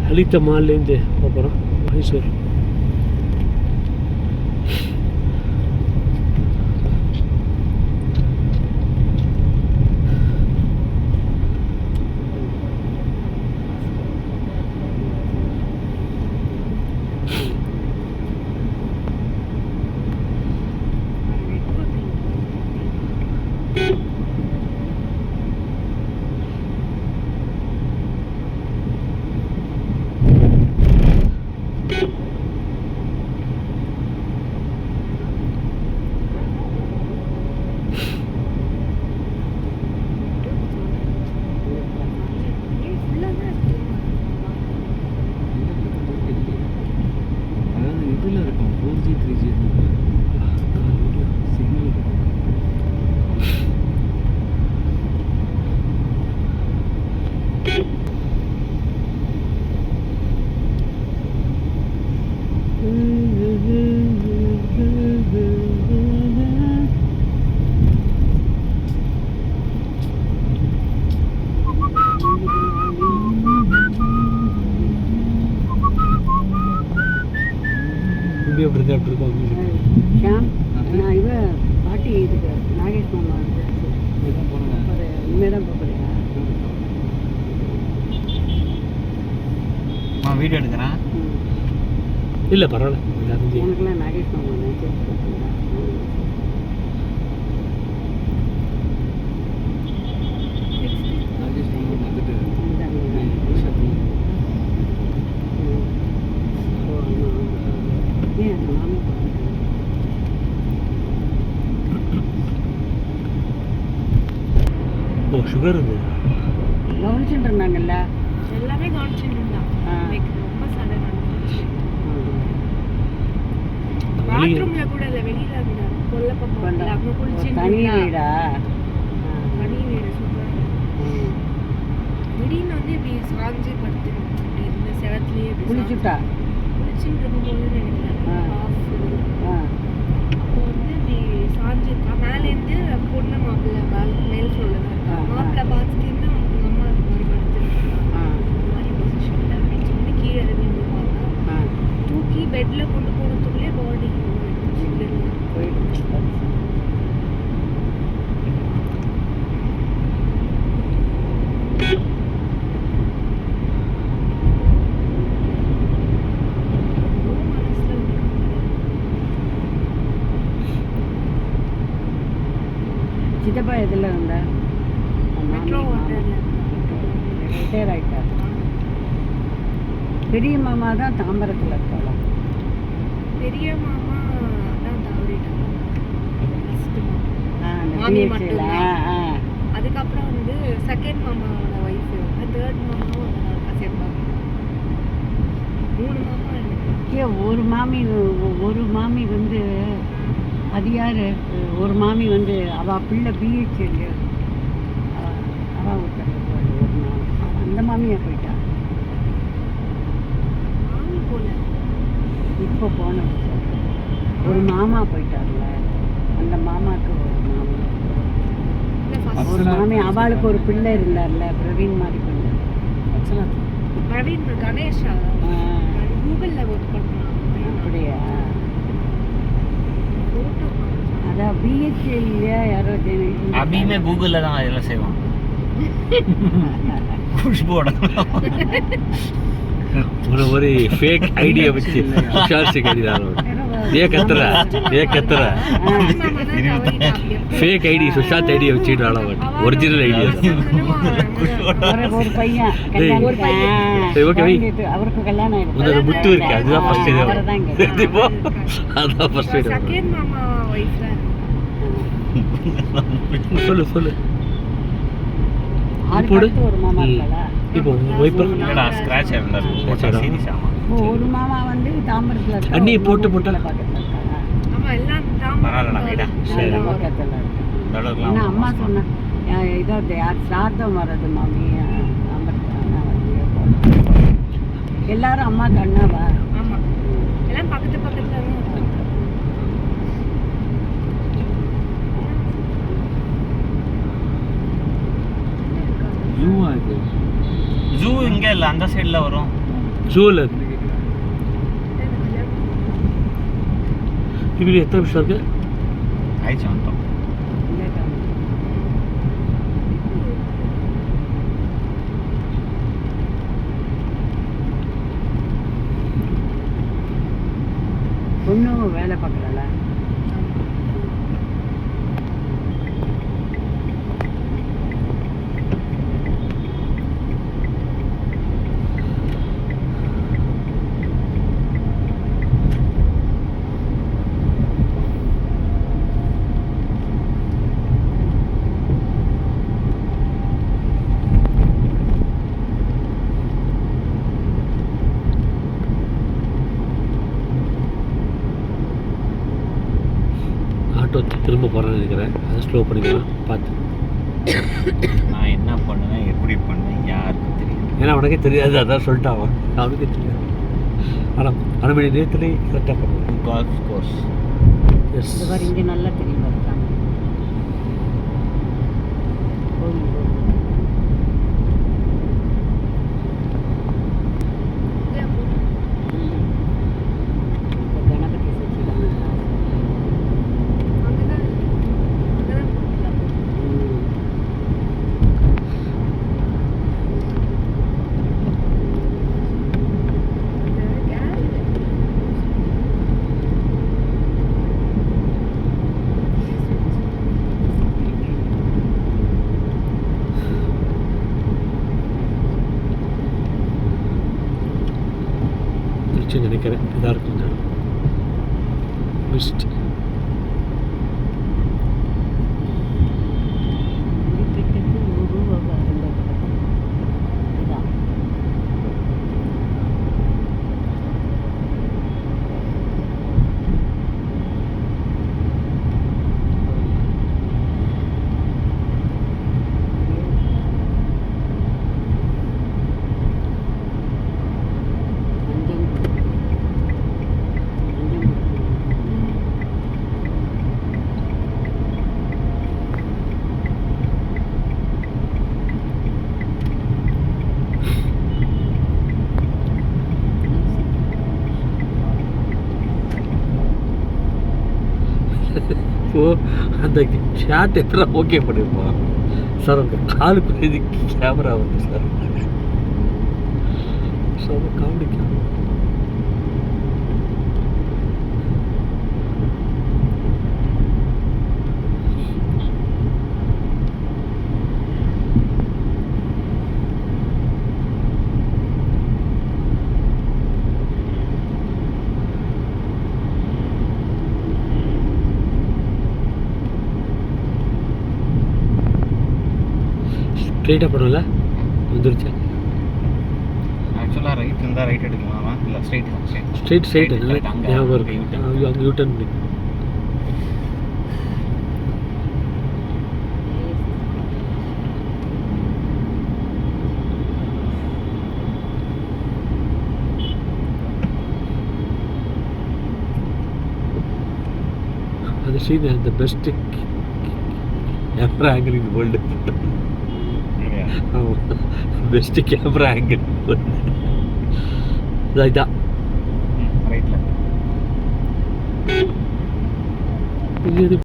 லலிதா மால்லேருந்து போகிறோம் மைசூர். பாட்டி இதுக்கு நாகேஷ் மாமா இனிமே தான் போகிறேன். வீடியோ எடுக்கிறேன். இல்லை பரவாயில்ல, எனக்குலாம் நாகேஷ் மாமா ஓ சுகர் இருந்தது கவனிச்சுட்டு இருந்தாங்கல்ல, எல்லாமே கவனிச்சுட்டு இருந்தான். ரொம்ப சண்டை நடந்துச்சு. பாத்ரூம்ல கூட இல்லை, வெளியில கொல்ல பக்கம் அங்க குளிச்சுட்டு தனி வீடா, தனி வீடு சூப்பர். திடீர்னு வந்து இப்படி சாஞ்சி படுத்து இப்படி இந்த செவத்துலயே குளிச்சுட்டா குளிச்சுட்டு இருக்கும்போது நினைக்கிறேன் அப்போ வந்து இப்படி சாஞ்சிருக்கா. மேலேருந்து பொண்ணு மாப்பிள்ளை மேல் ஃப்ளோர்ல தான் இருக்கா. மாப்பிள்ளை பார்த்துட்டு அவங்க அம்மா மாதிரி படுத்துருக்கா, இந்த மாதிரி பொசிஷன்ல அப்படின்னு சொல்லி கீழே இறங்கி பார்த்தா தூக்கி பெட்ல கொண்டு போகிறதுக்குள்ளே பாடி போயிடுச்சு. சித்தப்பா எதில் இருந்தா? மெட்ரோ வாட்டர்ல ரிட்டையர் ஆகிட்டார். பெரிய மாமா தான் தாம்பரத்தில் இருக்காளா? பெரிய மாமா தான் தவறிட்டாங்க. மாமி மட்டும். அதுக்கப்புறம் வந்து செகண்ட் மாமாவோட ஒய்ஃப், தேர்ட் மாமாவும் சேர்ப்பாங்க. 3 மாமா எனக்கு. ஒரு மாமி வந்து அது யார்? ஒரு மாமி வந்து அவள் பிள்ளை பிஹெச் அவள் ஒரு நாள் அந்த மாமியாக போயிட்டா. மாமி போல இப்போ போன ஒரு மாமா போயிட்டார்ல, அந்த மாமாவுக்கு ஒரு மாமி அவளுக்கு ஒரு பிள்ளை இருந்தார்ல, பிரவீன் மாதிரி பிள்ளை. பிரவீன் கணேஷா கூகுளில் ஒர்க் பண்ணுறான். அப்படியா? அதான் பிஹெச்எல்லையா யாரோ அபியுமே கூகுளில் தான் இதெல்லாம் செய்வான். ஒரு ஃபேக் ஐடியா வச்சு விசாரிச்சு கத்துற ஃபேக் ஐடி சுஷாந்த் ஐடியா வச்சுட்டு வாழ மாட்டேன். ஒரிஜினல் ஐடியா ஒரு பையன் அவருக்கு கல்யாணம் முதல்ல முத்து இருக்கு, அதுதான் ஃபர்ஸ்ட் இது. அதான் ஃபர்ஸ்ட் இது. செகண்ட் மாமா வைஃப் சொல்லு ஒரு மாமா இருக்கா? இப்போ வைப்பர் ஸ்கிராட்ச் ஒரு மாமா வந்து தாம்பரத்தில் இருக்க. அண்ணி போட்டு பக்கத்தில் இருக்காங்க. ஆமா எல்லாம் பக்கத்தில் இருக்காங்க. அம்மா சொன்ன இதாவது யார் சார்தம் வர்றது மாமி எல்லாரும் அம்மா அண்ணாவா? ஆமா எல்லாம் பக்கத்து பக்கத்துல தான் இருக்காங்க. ஜூ இங்க இங்கே இல்லை அந்த சைடில் வரும். ஜூவில் இருக்கு. இப்படி எத்தனை நிமிஷம் இருக்கு? ஆயிடுச்சு வந்துட்டோம். பொண்ணும் வேலை பார்க்குறாளா? ஆட்டோ திரும்ப போகிறேன்னு நினைக்கிறேன். அதை ஸ்லோ பண்ணிக்கலாம் பார்த்து. நான் என்ன பண்ணுவேன் எப்படி பண்ணுவேன் யாருக்கும் தெரியும். ஏன்னா உனக்கே தெரியாது, அதான் சொல்லிட்டான் அவன். அவனுக்கே தெரியாது. ஆனால் 1 மணி நேரத்துலேயே கரெக்டாக பண்ணுவேன். Golf course. எஸ். இந்த மாதிரி இங்கே நல்லா தெரியும் பார்த்தாங்க. கணபதி சச்சிதானந்தா. திருச்சி நினைக்கிறேன். இதாக இருக்கும் இந்த இடம். பெஸ்ட். இப்போ அந்த ஷாட் எத்தனை ஓகே பண்ணியிருப்பான் சார். உங்கள் காலுக்கு இதுக்கு கேமரா வந்து சார் சார் காமெடிக்கலாம். ஸ்ட்ரெயிட்டாக பண்ணல வந்துருச்சு. ஆக்சுவலாக ரைட் இருந்தால் ரைட் எடுக்கலாமா இல்லை ஸ்ட்ரைட்? ஸ்ட்ரெயிட் இல்லை ஞாபகம் இருக்கு. அங்கே யூட்டர்ன் பண்ணி அது சீன் அந்த best camera angle in world. Best camera angle இதான். ரைட்டில் இது